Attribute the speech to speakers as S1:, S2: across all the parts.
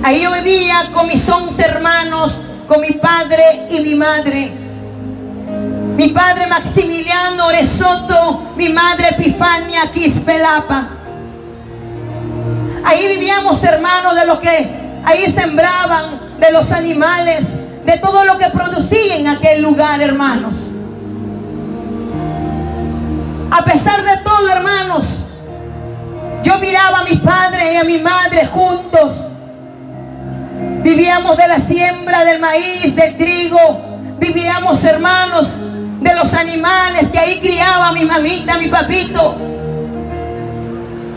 S1: Ahí yo vivía con mis 11 hermanos, con mi padre y mi madre. Mi padre Maximiliano Oresoto, mi madre Epifania Quispelapa. Ahí vivíamos, hermanos, de lo que ahí sembraban, de los animales, de todo lo que producía en aquel lugar, hermanos. A pesar de todo, hermanos, yo miraba a mi padre y a mi madre juntos. Vivíamos de la siembra del maíz, del trigo. Vivíamos, hermanos, de los animales que ahí criaba mi mamita, mi papito.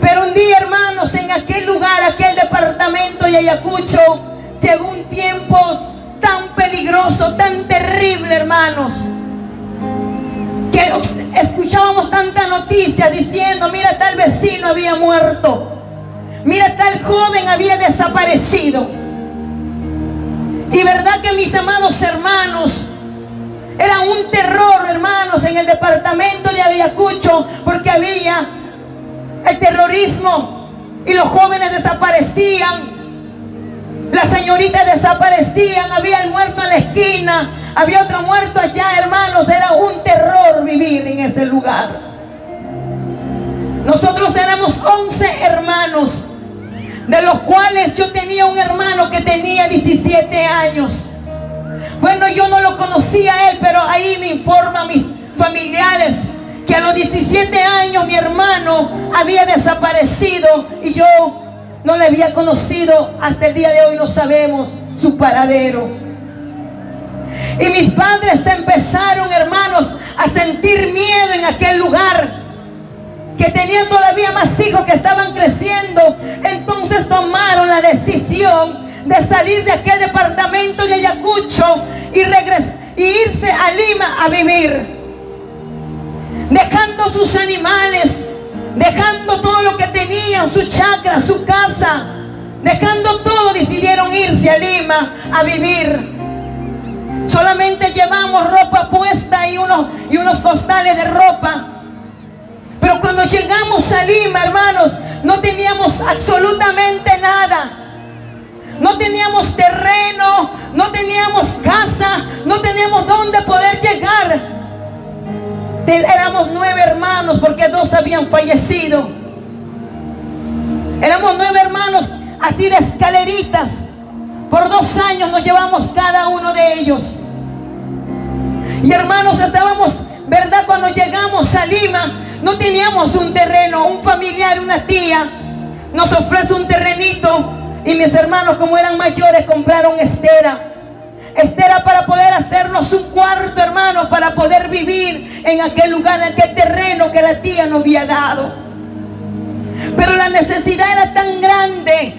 S1: Pero un día, hermanos, en aquel lugar, aquel departamento de Ayacucho, llegó un tiempo tan peligroso, tan terrible, hermanos, que escuchábamos tanta noticia diciendo: mira, tal vecino había muerto, mira, tal joven había desaparecido. Y verdad que, mis amados hermanos, era un terror, hermanos, en el departamento de Ayacucho, porque había el terrorismo y los jóvenes desaparecían, las señoritas desaparecían, había el muerto en la esquina, había otro muerto allá, hermanos. Era un terror vivir en ese lugar. Nosotros éramos 11 hermanos, de los cuales yo tenía un hermano que tenía 17 años. Bueno, yo no lo conocía a él, pero ahí me informan mis familiares que a los 17 años mi hermano había desaparecido y yo no le había conocido. Hasta el día de hoy no sabemos su paradero. Y mis padres empezaron, hermanos, a sentir miedo en aquel lugar, que tenían todavía más hijos que estaban creciendo. Entonces tomaron la decisión de salir de aquel departamento de Ayacucho y irse a Lima a vivir, dejando sus animales, dejando todo lo que tenían, su chacra, su casa, dejando todo. Decidieron irse a Lima a vivir. Solamente llevamos ropa puesta y unos costales de ropa. Pero cuando llegamos a Lima, hermanos, no teníamos absolutamente nada. No teníamos terreno, no teníamos casa, no teníamos dónde poder llegar. Éramos 9 hermanos, porque 2 habían fallecido. Éramos 9 hermanos, así de escaleritas. Por 2 años nos llevamos cada uno de ellos. Y, hermanos, estábamos, ¿verdad? Cuando llegamos a Lima, no teníamos un terreno. Un familiar, una tía, nos ofrece un terrenito. Y mis hermanos, como eran mayores, compraron estera para poder hacernos un cuarto, hermano, para poder vivir en aquel lugar, en aquel terreno que la tía nos había dado. Pero la necesidad era tan grande,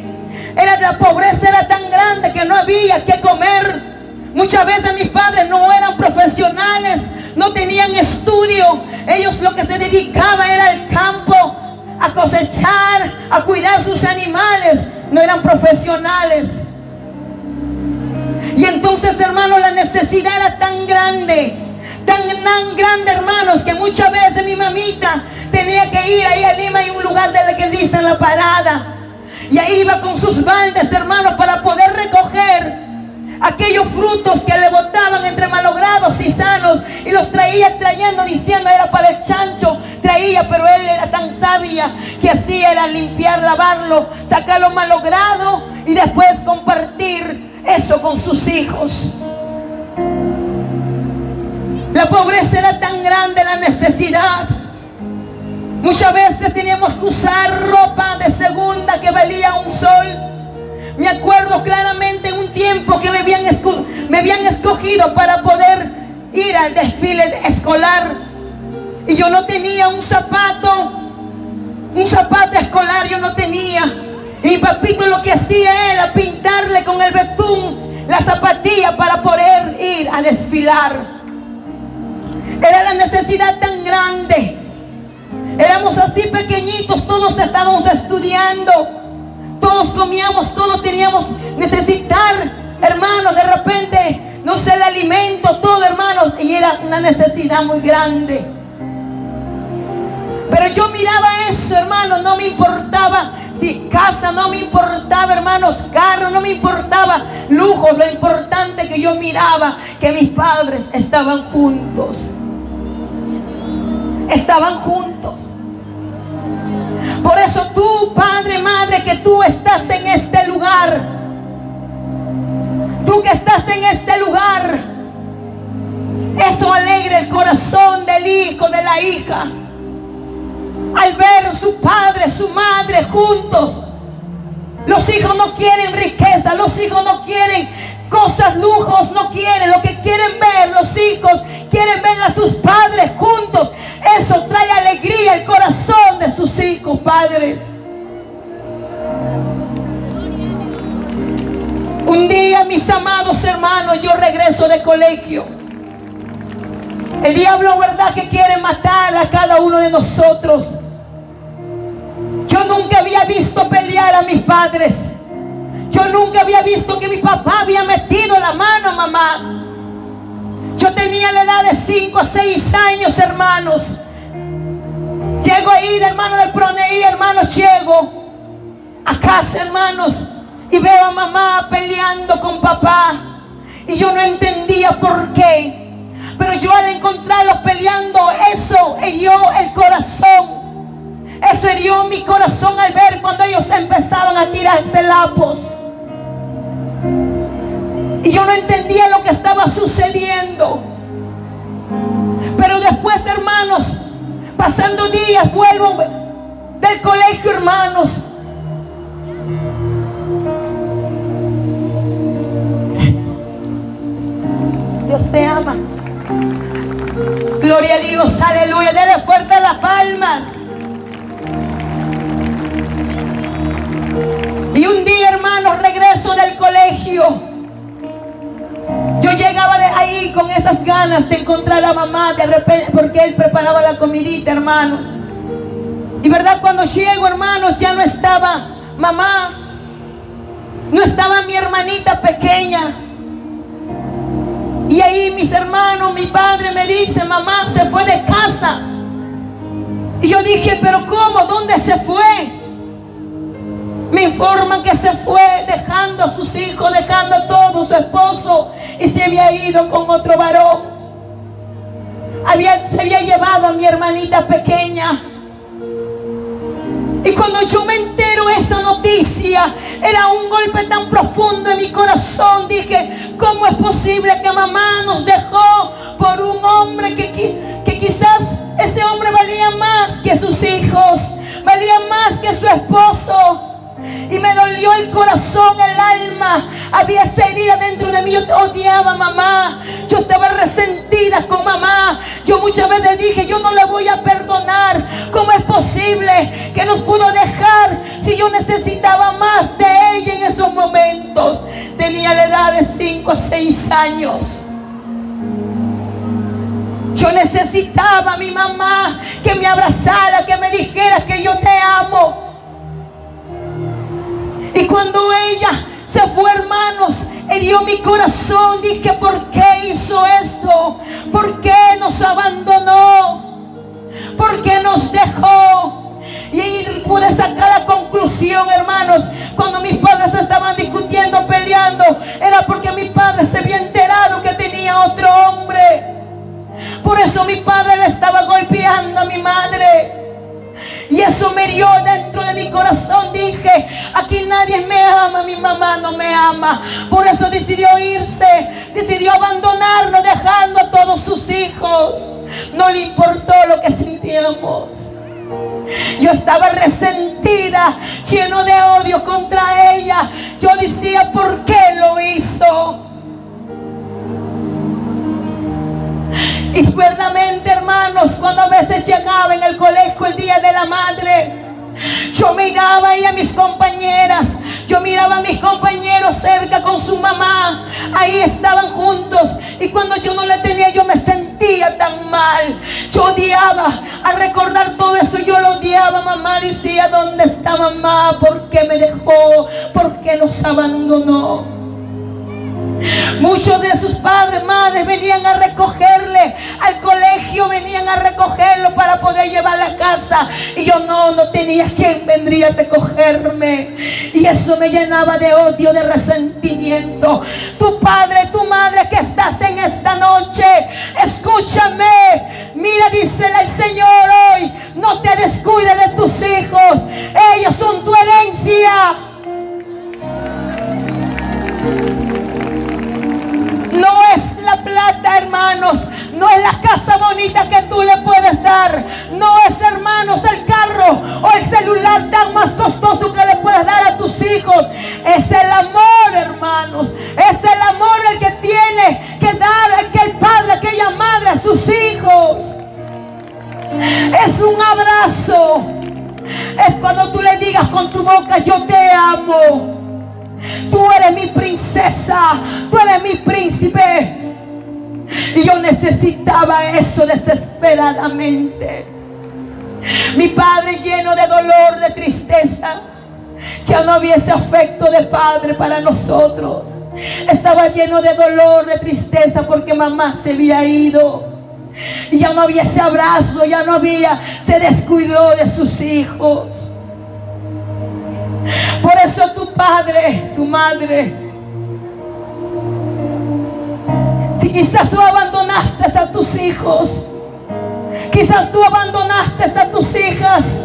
S1: la pobreza era tan grande que no había que comer. Muchas veces mis padres no eran profesionales, no tenían estudio. Ellos lo que se dedicaban era al campo, a cosechar, a cuidar sus animales. No eran profesionales. Y entonces, hermanos, la necesidad era tan grande, hermanos, que muchas veces mi mamita tenía que ir ahí a Lima. Hay un lugar de la que dicen La Parada, y ahí iba con sus baldes, hermanos, para poder recoger aquellos frutos que le botaban entre malogrados y sanos, y los traía trayendo, diciendo era para el chancho. Traía, pero él era tan sabia que hacía era limpiar, lavarlo, sacar lo malogrado y después compartir eso con sus hijos. La pobreza era tan grande, la necesidad. Muchas veces teníamos que usar ropa de segunda que valía un sol. Me acuerdo claramente un tiempo que me habían escogido para poder ir al desfile escolar, y yo no tenía un zapato escolar, yo no tenía. Y mi papito lo que hacía era pintarle con el betún la zapatilla para poder ir a desfilar. Era la necesidad tan grande. Éramos así pequeñitos, todos estábamos estudiando, todos comíamos, todos teníamos necesitar, hermanos, de repente, no sé, el alimento, todo, hermanos, y era una necesidad muy grande. Pero yo miraba eso, hermanos, no me importaba si casa no me importaba, hermanos, carro no me importaba, lujos. Lo importante que yo miraba que mis padres estaban juntos. Estaban juntos. Por eso tú, padre, madre, que tú estás en este lugar, tú que estás en este lugar, eso alegra el corazón del hijo, de la hija, al ver su padre, su madre juntos. Los hijos no quieren riqueza, los hijos no quieren cosas, lujos, no quieren. Lo que quieren ver los hijos, quieren ver a sus padres juntos. Eso trae alegría al corazón de sus hijos, padres. Un día, mis amados hermanos, yo regreso de colegio. El diablo, verdad, que quiere matar a cada uno de nosotros. Yo nunca había visto pelear a mis padres. Yo nunca había visto que mi papá había metido la mano a mamá. Yo tenía la edad de 5 a 6 años, hermanos. Llego ahí, hermano del Proneí, hermanos, llego a casa, hermanos, y veo a mamá peleando con papá. Y yo no entendía por qué. Pero yo, al encontrarlos peleando, eso hirió el corazón. Eso hirió mi corazón al ver cuando ellos empezaban a tirarse lapos. Y yo no entendía lo que estaba sucediendo. Pero después, hermanos, pasando días, vuelvo del colegio, hermanos. Dios te ama. Gloria a Dios, aleluya. Dele fuerte las palmas. Y un día, hermanos, regreso del colegio. Yo llegaba de ahí con esas ganas de encontrar a mamá, de repente, porque él preparaba la comidita, hermanos. Y verdad, cuando llego, hermanos, ya no estaba mamá, no estaba mi hermanita pequeña. Y ahí mis hermanos, mi padre me dice: mamá se fue de casa. Y yo dije: pero ¿cómo? ¿Dónde se fue? Me informan que se fue dejando a sus hijos, dejando a todo, su esposo, y se había ido con otro varón. Se había llevado a mi hermanita pequeña. Y cuando yo me entero esa noticia, era un golpe tan profundo en mi corazón. Dije: ¿cómo es posible que mamá nos dejó por un hombre que quizás ese hombre valía más que sus hijos, valía más que su esposo? Y me dolió el corazón, el alma. Había esa herida dentro de mí. Yo odiaba a mamá. Yo estaba resentida con mamá. Yo muchas veces dije: yo no le voy a perdonar. ¿Cómo es posible que nos pudo dejar si yo necesitaba más de ella en esos momentos? Tenía la edad de 5 a 6 años. Yo necesitaba a mi mamá, que me abrazara, que me dijera que yo te amo. Y cuando ella se fue, hermanos, hirió mi corazón. Dije: ¿por qué hizo esto? ¿Por qué nos abandonó? ¿Por qué nos dejó? Y ahí pude sacar la conclusión, hermanos. Cuando mis padres estaban discutiendo, peleando, era porque mi padre se había enterado que tenía otro hombre. Por eso mi padre le estaba golpeando a mi madre. Y eso me hirió dentro de mi corazón. Dije: aquí nadie me ama, mi mamá no me ama. Por eso decidió irse, decidió abandonarnos, dejando a todos sus hijos. No le importó lo que sentíamos. Yo estaba resentida, lleno de odio contra ella. Yo decía: ¿por qué lo hizo? Y verdaderamente, hermanos, cuando a veces llegaba en el colegio el día de la madre, yo miraba ahí a mis compañeras, yo miraba a mis compañeros cerca con su mamá, ahí estaban juntos. Y cuando yo no la tenía, yo me sentía tan mal. Yo odiaba, al recordar todo eso, yo lo odiaba. Mamá decía: ¿dónde está mamá? ¿Por qué me dejó? ¿Por qué nos abandonó? Muchos de sus padres, madres venían a recogerle al colegio, venían a recogerlo para poder llevar a casa. Y yo no tenía quien vendría a recogerme. Y eso me llenaba de odio, de resentimiento. Tu padre, tu madre que estás en esta noche, escúchame. Mira, dice el Señor hoy, no te descuides de tus hijos. Ellos son tu herencia. No es la plata, hermanos. No es la casa bonita que tú le puedes dar. No es, hermanos, el carro o el celular tan más costoso que le puedes dar a tus hijos. Es el amor, hermanos. Es el amor el que tiene que dar aquel padre, aquella madre a sus hijos. Es un abrazo. Es cuando tú le digas con tu boca: yo te amo. Tú eres mi princesa, tú eres mi príncipe. Y yo necesitaba eso desesperadamente. Mi padre, lleno de dolor, de tristeza, ya no había ese afecto de padre para nosotros. Estaba lleno de dolor, de tristeza, porque mamá se había ido. Y ya no había ese abrazo, ya no había, se descuidó de sus hijos. Por eso tu padre, tu madre, si quizás tú abandonaste a tus hijos, quizás tú abandonaste a tus hijas,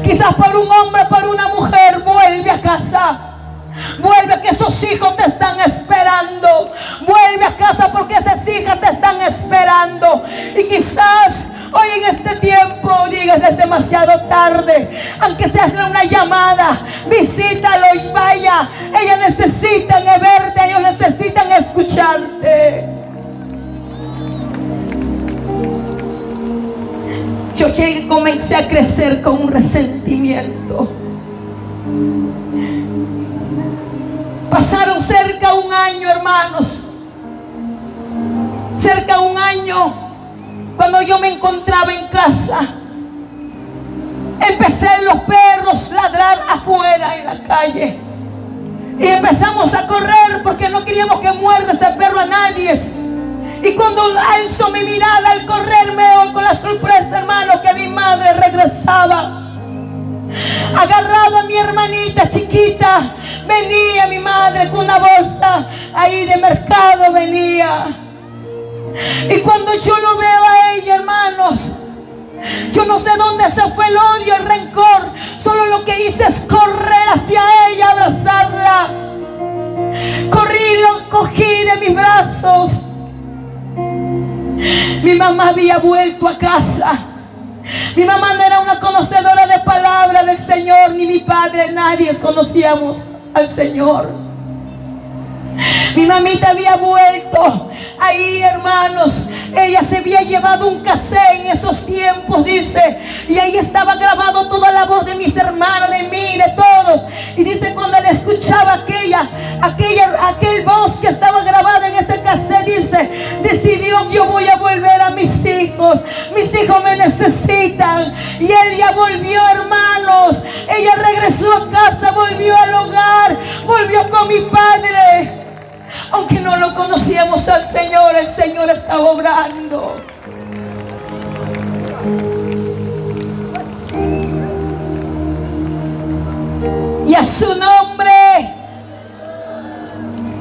S1: quizás por un hombre, por una mujer, vuelve a casa. Vuelve, que esos hijos te están esperando. Vuelve a casa porque esas hijas te están esperando. Y quizás hoy en este tiempo digas: es demasiado tarde. Aunque se haga una llamada, visítalo y vaya. Ellos necesitan verte, ellos necesitan escucharte. Yo comencé a crecer con un resentimiento. Pasaron cerca de un año, hermanos. Cerca de un año. Cuando yo me encontraba en casa, empecé los perros a ladrar afuera en la calle. Y empezamos a correr porque no queríamos que muerda ese perro a nadie. Y cuando alzo mi mirada al correr, veo con la sorpresa, hermano, que mi madre regresaba. Agarrado a mi hermanita chiquita, venía mi madre con una bolsa ahí de mercado, venía. Y cuando yo lo veo a ella, hermanos, yo no sé dónde se fue el odio, el rencor. Solo lo que hice es correr hacia ella, abrazarla. Corrí, lo cogí de mis brazos. Mi mamá había vuelto a casa. Mi mamá no era una conocedora de palabra del Señor, ni mi padre, nadie conocíamos al Señor. Mi mamita había vuelto ahí, hermanos. Ella se había llevado un cassette en esos tiempos, dice, y ahí estaba grabado toda la voz de mis hermanos, de mí, de todos. Y dice, cuando le escuchaba aquel voz que estaba grabada en ese cassette, dice, decidió: yo voy a volver a mis hijos me necesitan. Y ella volvió, hermanos. Ella regresó a casa, volvió al hogar, volvió con mi padre. Aunque no lo conocíamos al Señor, el Señor estaba obrando. Y a su nombre,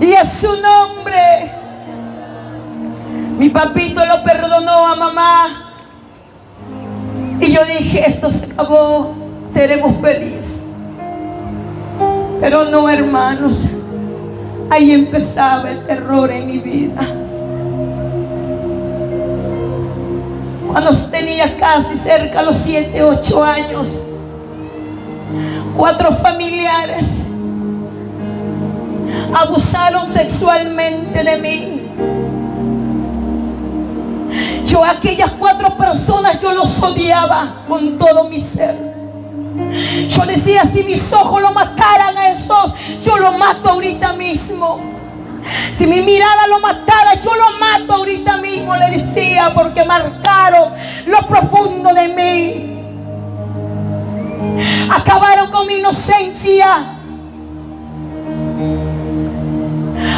S1: y a su nombre, mi papito lo perdonó a mamá. Y yo dije: esto se acabó, seremos felices. Pero no, hermanos. Ahí empezaba el terror en mi vida. Cuando tenía casi cerca los 7, 8 años, 4 familiares abusaron sexualmente de mí. Yo a aquellas 4 personas, yo los odiaba con todo mi ser. Yo decía: si mis ojos lo mataran a esos, yo lo mato ahorita mismo. Si mi mirada lo matara, yo lo mato ahorita mismo, le decía, porque marcaron lo profundo de mí. Acabaron con mi inocencia.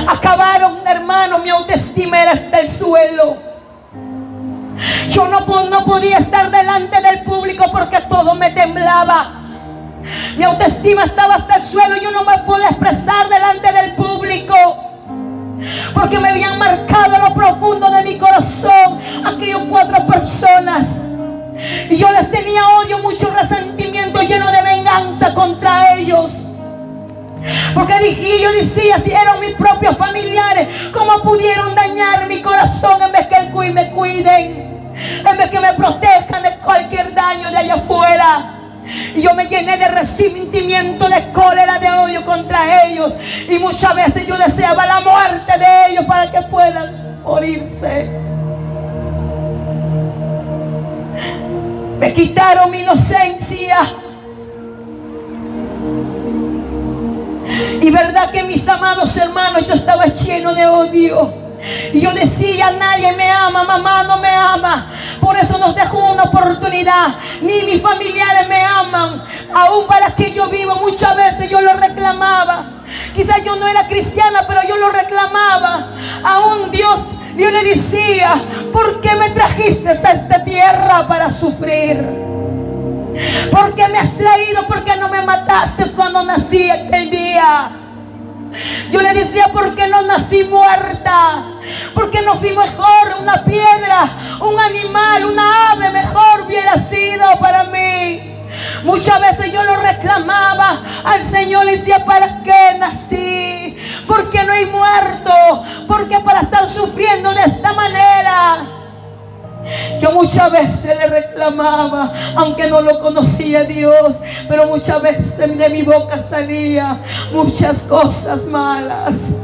S1: Acabaron, hermano, cayera hasta el suelo. Yo no podía estar delante del público porque todo me temblaba. Mi autoestima estaba hasta el suelo. Yo no me pude expresar delante del público porque me habían marcado lo profundo de mi corazón aquellos 4 personas. Y yo les tenía odio, mucho resentimiento, lleno de venganza contra ellos. Porque yo decía, si eran mis propios familiares, ¿cómo pudieron dañar mi corazón en vez que me cuiden? En vez que me protejan de cualquier daño de allá afuera. Y yo me llené de resentimiento, de cólera, de odio contra ellos. Y muchas veces yo deseaba la muerte de ellos para que puedan morirse. Me quitaron mi inocencia. Y verdad que, mis amados hermanos, yo estaba lleno de odio. Y yo decía, nadie me ama, mamá no me ama. Por eso nos dejó una oportunidad. Ni mis familiares me aman. Aún para que yo vivo, muchas veces yo lo reclamaba. Quizás yo no era cristiana, pero yo lo reclamaba. Aún Dios le decía, ¿por qué me trajiste a esta tierra para sufrir? ¿Por qué me has traído? ¿Por qué no me mataste cuando nací aquel día? Yo le decía, ¿por qué no nací muerta? ¿Por qué no fui mejor? Una piedra, un animal, una ave mejor hubiera sido para mí. Muchas veces yo lo reclamaba al Señor, le decía, ¿para qué nací? ¿Por qué no he muerto? ¿Por qué para estar sufriendo de esta manera? Yo muchas veces le reclamaba, aunque no lo conocía Dios, pero muchas veces de mi boca salía muchas cosas malas.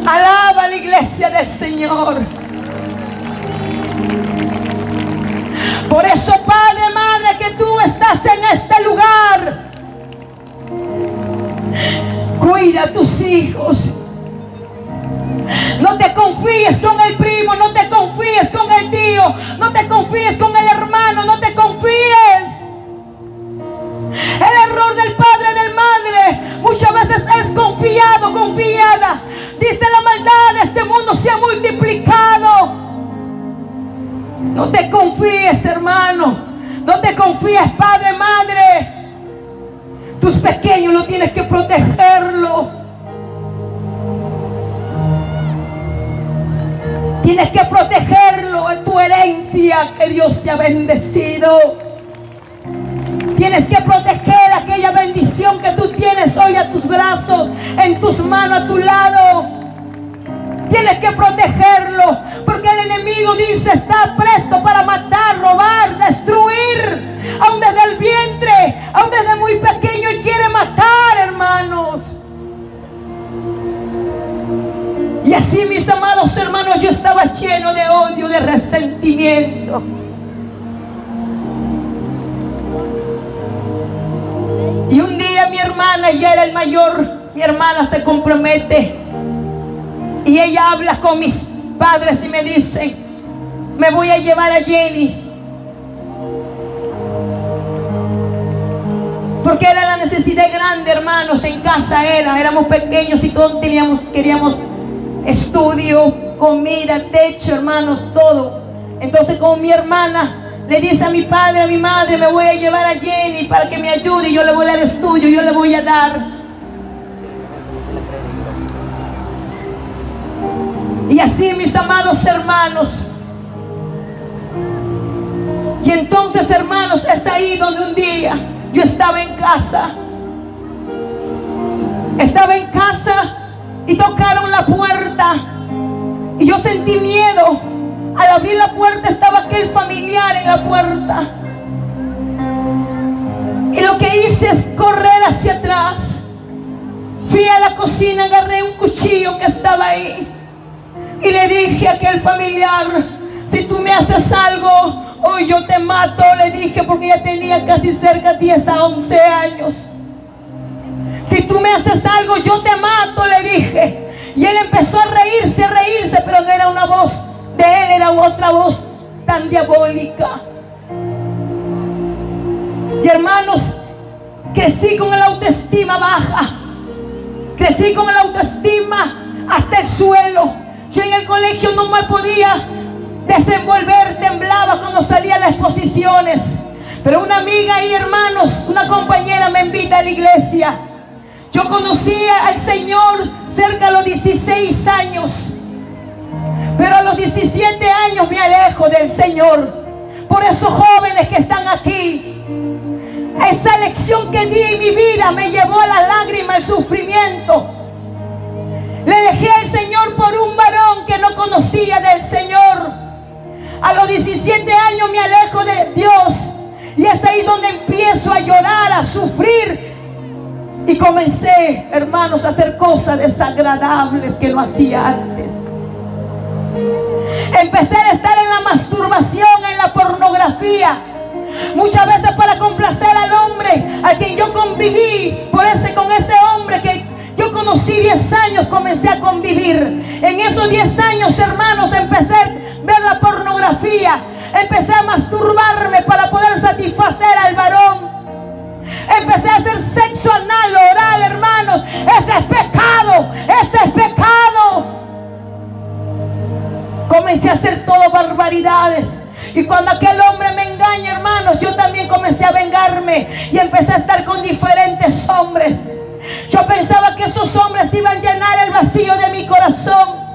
S1: Alaba a la iglesia del Señor. Por eso, Padre, Madre, que tú estás en este lugar, cuida a tus hijos. No te confíes con el primo, no te confíes con el tío, no te confíes con el hermano, no te confíes. El error del padre, del madre, muchas veces es confiada. Dice, la maldad de este mundo se ha multiplicado. No te confíes, hermano. No te confíes, padre, madre. Tus pequeños lo tienes que protegerlo. Tienes que protegerlo en tu herencia que Dios te ha bendecido. Tienes que proteger aquella bendición que tú tienes hoy a tus brazos, en tus manos, a tu lado. Tienes que protegerlo, porque el enemigo dice, está presto para matar, robar, destruir. Aún desde el vientre, aún desde muy pequeño, él quiere matar, hermanos. Y así, mis amados hermanos, yo estaba lleno de odio, de resentimiento. Y un día mi hermana, ella era el mayor, mi hermana se compromete. Y ella habla con mis padres y me dice, me voy a llevar a Jenny. Porque era la necesidad grande, hermanos, en casa éramos pequeños y todos queríamos estudio, comida, techo, hermanos, todo. Entonces, como mi hermana le dice a mi padre, a mi madre, me voy a llevar a Jenny para que me ayude, y yo le voy a dar estudio, yo le voy a dar. Y así, mis amados hermanos. Y entonces, hermanos, es ahí donde un día yo estaba en casa. Estaba en casa y tocaron la puerta. Y yo sentí miedo. Al abrir la puerta estaba aquel familiar en la puerta. Y lo que hice es correr hacia atrás. Fui a la cocina, agarré un cuchillo que estaba ahí. Y le dije a aquel familiar, si tú me haces algo, hoy yo te mato, le dije, porque ya tenía casi cerca 10 a 11 años. Si tú me haces algo, yo te mato, le dije. Y él empezó a reírse, pero no era una voz de él, era otra voz tan diabólica. Y hermanos, crecí con la autoestima baja. Crecí con la autoestima hasta el suelo. Yo en el colegio no me podía desenvolver, temblaba cuando salía a las exposiciones. Pero una amiga y hermanos, una compañera me invita a la iglesia. Yo conocía al Señor cerca de los 16 años. Pero a los 17 años me alejo del Señor. Por esos jóvenes que están aquí, esa lección que di en mi vida me llevó a la lágrima, al sufrimiento. Le dejé al Señor por un varón que no conocía del Señor. A los 17 años me alejo de Dios. Y es ahí donde empiezo a llorar, a sufrir. Y comencé, hermanos, a hacer cosas desagradables que no hacía antes. Empecé a estar en la masturbación, en la pornografía. Muchas veces para complacer al hombre a quien yo conviví. Con ese hombre que yo conocí 10 años, comencé a convivir. En esos 10 años, hermanos, empecé a ver la pornografía. Empecé a masturbarme para poder satisfacer al varón. Empecé a hacer sexo anal, oral, hermanos. Ese es pecado. Ese es pecado. Comencé a hacer todo barbaridades. Y cuando aquel hombre me engaña, hermanos, yo también comencé a vengarme. Y empecé a estar con diferentes hombres. Yo pensaba que esos hombres iban a llenar el vacío de mi corazón.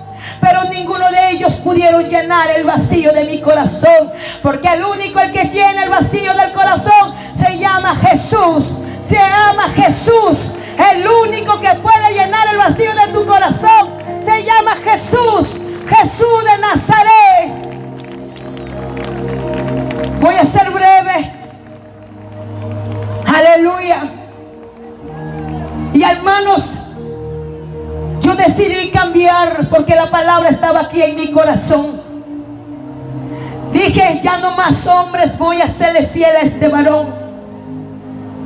S1: Pero ninguno de ellos pudieron llenar el vacío de mi corazón. Porque el único el que llena el vacío del corazón se llama Jesús. Se llama Jesús. El único que puede llenar el vacío de tu corazón se llama Jesús. Jesús de Nazaret. Voy a ser breve. Aleluya. Y hermanos, yo decidí cambiar porque la palabra estaba aquí en mi corazón. Dije, ya no más hombres, voy a serle fiel a este varón.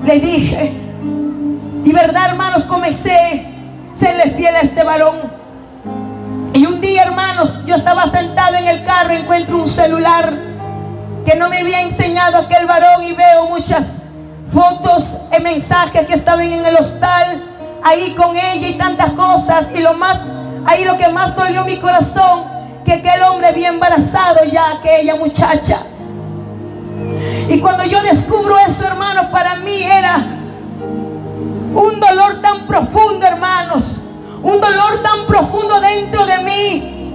S1: Le dije. Y verdad, hermanos, comencé a serle fiel a este varón. Y un día, hermanos, yo estaba sentado en el carro, encuentro un celular que no me había enseñado aquel varón y veo muchas fotos y mensajes que estaban en el hostal, ahí con ella y tantas cosas. Y ahí lo que más dolió mi corazón, que aquel hombre había embarazado ya aquella muchacha. Y cuando yo descubro eso, hermanos, para mí era un dolor tan profundo, hermanos. Un dolor tan profundo dentro de mí.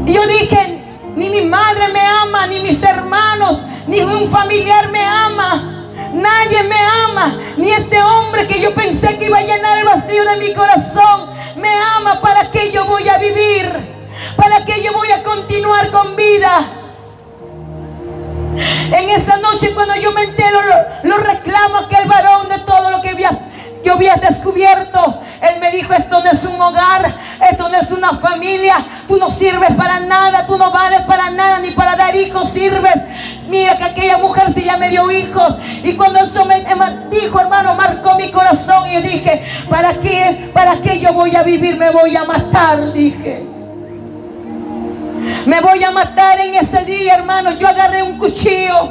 S1: Y yo dije, ni mi madre me ama, ni mis hermanos, ni un familiar me ama. Nadie me ama, ni este hombre que yo pensé que iba a llenar el vacío de mi corazón me ama. ¿Para qué yo voy a vivir? ¿Para qué yo voy a continuar con vida? En esa noche, cuando yo me entero, lo reclamo a aquel varón de todo lo que yo había descubierto. Él me dijo, esto no es un hogar, esto no es una familia, tú no sirves para nada, tú no vales para nada, ni para dar hijos sirves. Mira que aquella mujer sí ya me dio hijos. Y cuando eso me dijo, hermano, marcó mi corazón. Y yo dije, ¿para qué yo voy a vivir? Me voy a matar, dije. Me voy a matar en ese día, hermano. Yo agarré un cuchillo.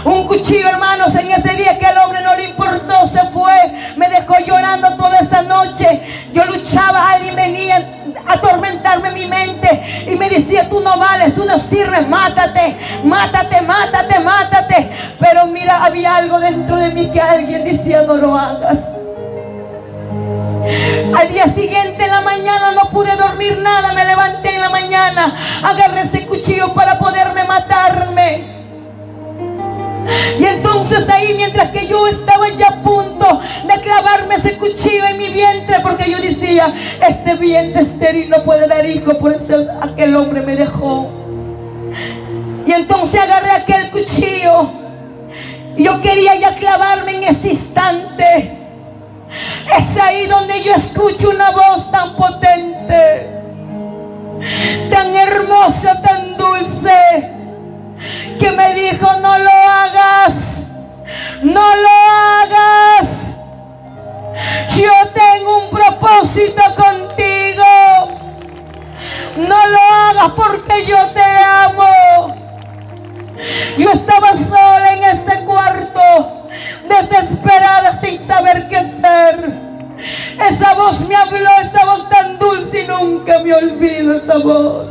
S1: Un cuchillo, hermanos. En ese día que al hombre no le importó, se fue. Me dejó llorando toda esa noche. Yo luchaba, alguien venía a atormentarme mi mente y me decía, tú no vales, tú no sirves, mátate, mátate, mátate, mátate. Pero mira, había algo dentro de mí que alguien decía, no lo hagas. Al día siguiente en la mañana no pude dormir nada. Me levanté en la mañana, agarré ese cuchillo para poderme matarme. Y entonces ahí, mientras que yo estaba ya a punto de clavarme ese cuchillo en mi vientre, porque yo decía, este vientre estéril no puede dar hijo, por eso aquel hombre me dejó. Y entonces agarré aquel cuchillo y yo quería ya clavarme en ese instante. Es ahí donde yo escucho una voz tan potente, tan hermosa, tan dulce, que me dijo, no lo hagas, no lo hagas. Yo tengo un propósito contigo. No lo hagas porque yo te amo. Yo estaba sola en este cuarto, desesperada, sin saber qué hacer. nunca me olvido esa voz.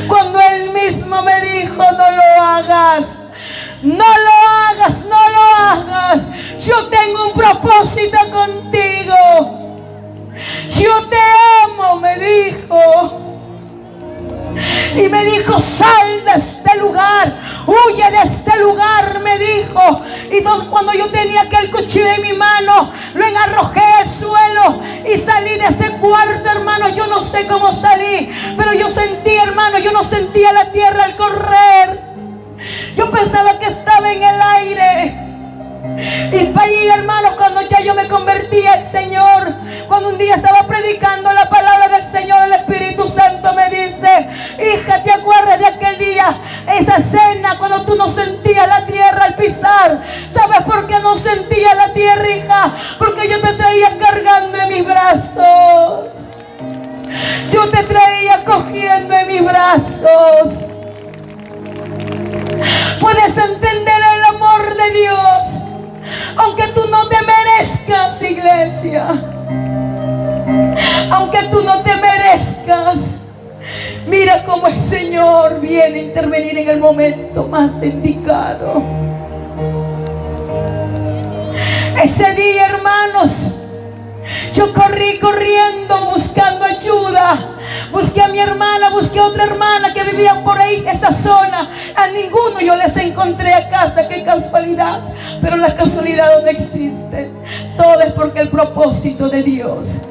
S1: Cuando Él mismo me dijo: no lo hagas, no lo hagas, no lo hagas. Yo tengo un propósito contigo. Yo te amo, me dijo. Y me dijo: sal de este lugar, huye de este lugar, me dijo. Y cuando yo tenía aquel cuchillo en mi mano, lo arrojé al suelo y salí de ese cuarto, hermano. Yo no sé cómo salí, pero yo sentí, hermano, yo no sentía la tierra al correr. Yo pensaba que estaba en el aire. Y para allí, hermano, cuando ya yo me convertí al Señor, cuando un día estaba predicando la palabra del Señor, el Espíritu Santo me dice: hija, ¿te acuerdas de aquel día, esa cena, cuando tú no sentías la tierra al pisar? ¿Sabes por qué no sentías la tierra, hija? Porque yo te traía cargando en mis brazos. Yo te traía cogiendo en mis brazos. Puedes entender el amor de Dios, aunque tú no te merezcas, iglesia. Aunque tú no te merezcas, mira cómo el Señor viene a intervenir en el momento más indicado. Ese día, hermanos, yo corrí corriendo buscando ayuda. Busqué a mi hermana, busqué a otra hermana que vivía por ahí, esa zona. A ninguno yo les encontré a casa. Qué casualidad. Pero las casualidades no existen. Todo es porque el propósito de Dios.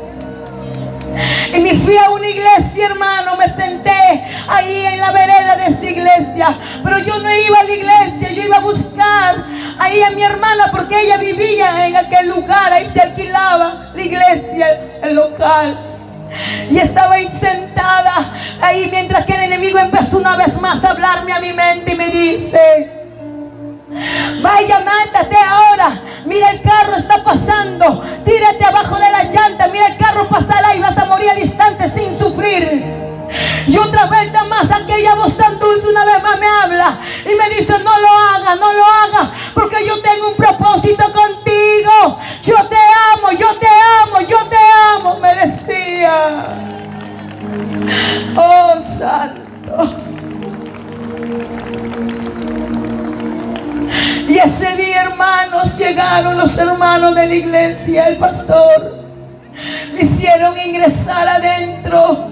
S1: Y me fui a una iglesia, hermano. Me senté ahí en la vereda de esa iglesia. Pero yo no iba a la iglesia, yo iba a buscar ahí a mi hermana, porque ella vivía en aquel lugar. Ahí se alquilaba la iglesia, el local. Y estaba ahí sentada ahí, mientras que el enemigo empezó una vez más a hablarme a mi mente y me dice: vaya, mátate ahora. Mira, el carro está pasando. Tírate abajo de la llanta. Mira, el carro pasará y vas a morir al instante sin sufrir. Y otra vez más aquella voz tan dulce una vez más me habla y me dice: no lo hagas, no lo hagas, porque yo tengo un propósito contigo. Yo te amo, yo te amo, yo te amo, me decía. Oh, santo. Y ese día, hermanos, llegaron los hermanos de la iglesia, el pastor. Me hicieron ingresar adentro.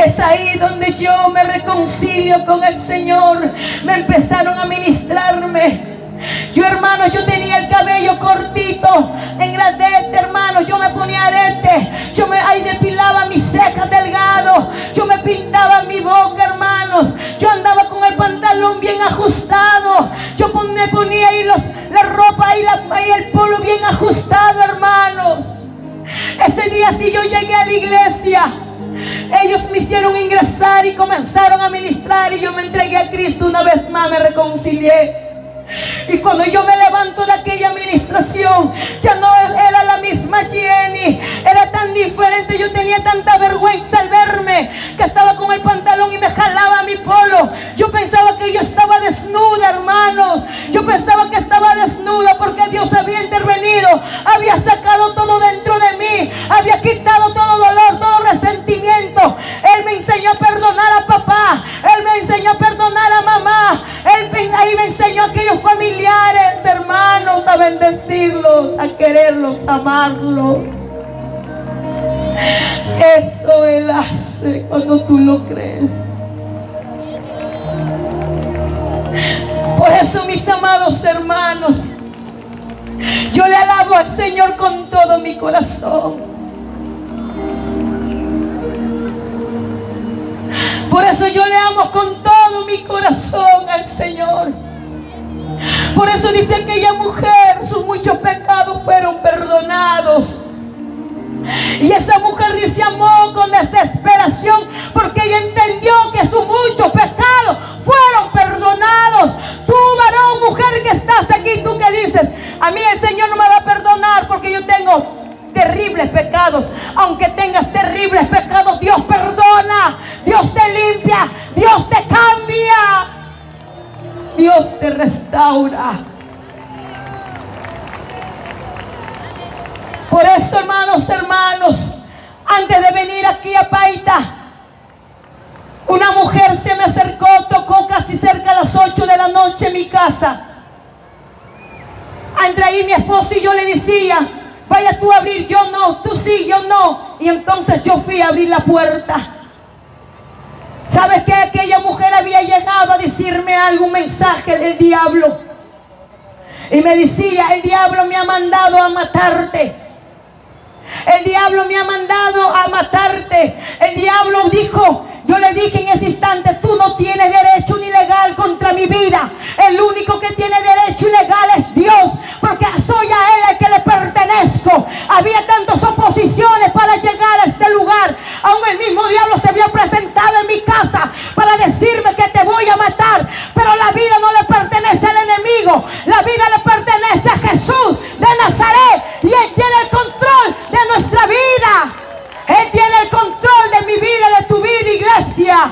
S1: Es ahí donde yo me reconcilio con el Señor. Me empezaron a ministrarme. Yo, hermano, yo tenía el cabello cortito, en gradete, hermano. Yo me ponía arete. Yo ahí depilaba mis cejas delgado. Yo me pintaba mi boca, hermanos. Yo andaba con el pantalón bien ajustado. Yo me ponía ahí la ropa ahí el polo bien ajustado, hermanos. Ese día sí yo llegué a la iglesia. Ellos me hicieron ingresar y comenzaron a ministrar, y yo me entregué a Cristo una vez más, me reconcilié. Y cuando yo me levanto de aquella administración, ya no era la misma Jenny, era tan diferente. Yo tenía tanta vergüenza al verme, que estaba con el pantalón y me jalaba mi polo. Yo pensaba que yo estaba desnuda, hermanos. Yo pensaba que estaba desnuda, porque Dios había intervenido, había sacado todo dentro de mí, había quitado todo dolor, todo resentimiento. Él me enseñó a perdonar a papá, Él me enseñó a perdonar a mamá, ahí me enseñó a aquellos familiares, hermanos, a bendecirlos, a quererlos, a amarlos. Eso Él hace cuando tú lo crees. Por eso, mis amados hermanos, yo le alabo al Señor con todo mi corazón. Por eso yo le amo con todo mi corazón al Señor. Por eso dice aquella mujer: sus muchos pecados fueron perdonados. Y esa mujer dice: amó con desesperación, porque ella entendió que sus muchos pecados fueron perdonados. Tú, varón, mujer que estás aquí, tú que dices: a mí el Señor no me va a perdonar porque yo tengo terribles pecados. Aunque tengas terribles pecados, Dios perdona, Dios te limpia, Dios te cambia, Dios te restaura. Por eso, hermanos, Antes de venir aquí a Paita, una mujer se me acercó, tocó casi cerca a las 8 de la noche en mi casa. Andreí, mi esposo, y yo le decía: vaya tú a abrir. Yo no, tú sí, yo no. Y entonces yo fui a abrir la puerta. ¿Sabes qué? Aquella mujer había llegado a decirme algún mensaje del diablo. Y me decía: el diablo me ha mandado a matarte. El diablo me ha mandado a matarte. El diablo dijo, yo le dije en ese instante: tú no tienes derecho ni legal contra mi vida. El único que tiene derecho y legal es Dios, porque soy a Él el que le pertenezco. Había tantas oposiciones para llegar a este lugar. Aún el mismo diablo se había presentado en mi casa para decirme que te voy a matar. Pero la vida no le pertenece al enemigo. La vida le pertenece a Jesús de Nazaret. Y Él tiene el control de nuestra vida. Él tiene el control de mi vida, de tu vida, iglesia.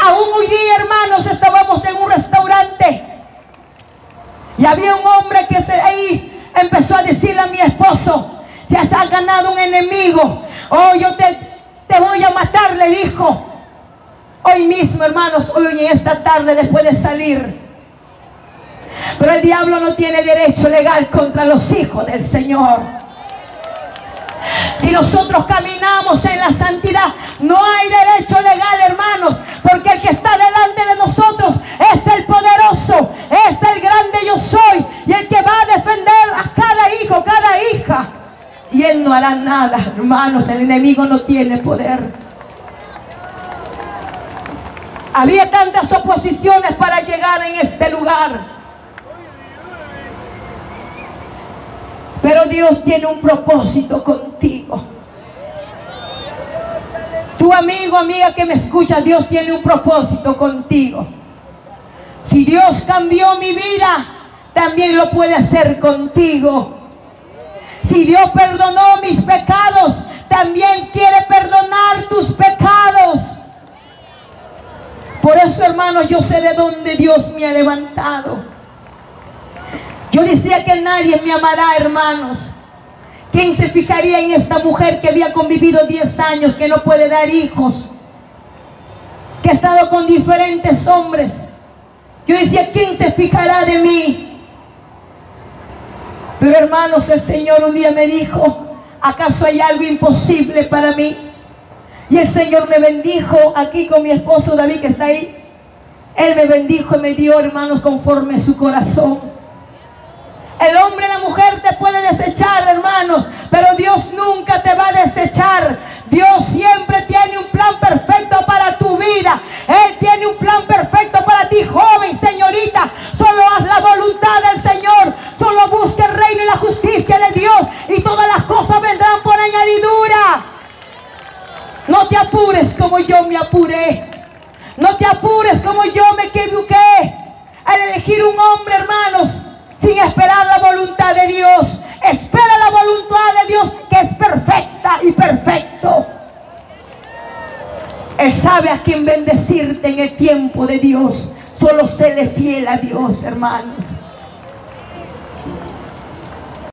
S1: Aún hoy día, hermanos, estábamos en un restaurante y había un hombre que ahí empezó a decirle a mi esposo: te has ganado un enemigo. Oh, yo te voy a matar, le dijo. Hoy mismo, hermanos, hoy en esta tarde, después de salir. Pero el diablo no tiene derecho legal contra los hijos del Señor. Si nosotros caminamos en la santidad, no hay derecho legal, hermanos, porque el que está delante de nosotros es el poderoso, es el grande yo soy, y el que va a defender a cada hijo, cada hija. Y Él no hará nada, hermanos. El enemigo no tiene poder. Había tantas oposiciones para llegar en este lugar, pero Dios tiene un propósito contigo. Tu amigo, amiga que me escucha, Dios tiene un propósito contigo. Si Dios cambió mi vida, también lo puede hacer contigo. Si Dios perdonó mis pecados, también quiere perdonar tus pecados. Por eso, hermanos, yo sé de dónde Dios me ha levantado. Yo decía que nadie me amará, hermanos. ¿Quién se fijaría en esta mujer que había convivido 10 años, que no puede dar hijos, que ha estado con diferentes hombres? Yo decía: ¿quién se fijará de mí? Pero, hermanos, el Señor un día me dijo: ¿acaso hay algo imposible para mí? Y el Señor me bendijo aquí con mi esposo David, que está ahí. Él me bendijo y me dio, hermanos, conforme a su corazón. El hombre y la mujer te puede desechar, hermanos, pero Dios nunca te va a desechar. Dios siempre tiene un plan perfecto para tu vida. Él tiene un plan perfecto para ti, joven, señorita. Solo haz la voluntad del Señor. Solo busca el reino y la justicia de Dios, y todas las cosas vendrán por añadidura. No te apures como yo me apuré. No te apures como yo me equivoqué al elegir un hombre, hermanos, sin esperar la voluntad de Dios. Espera la voluntad de Dios, que es perfecta y perfecto. Él sabe a quién bendecirte en el tiempo de Dios. Solo séle fiel a Dios, hermanos.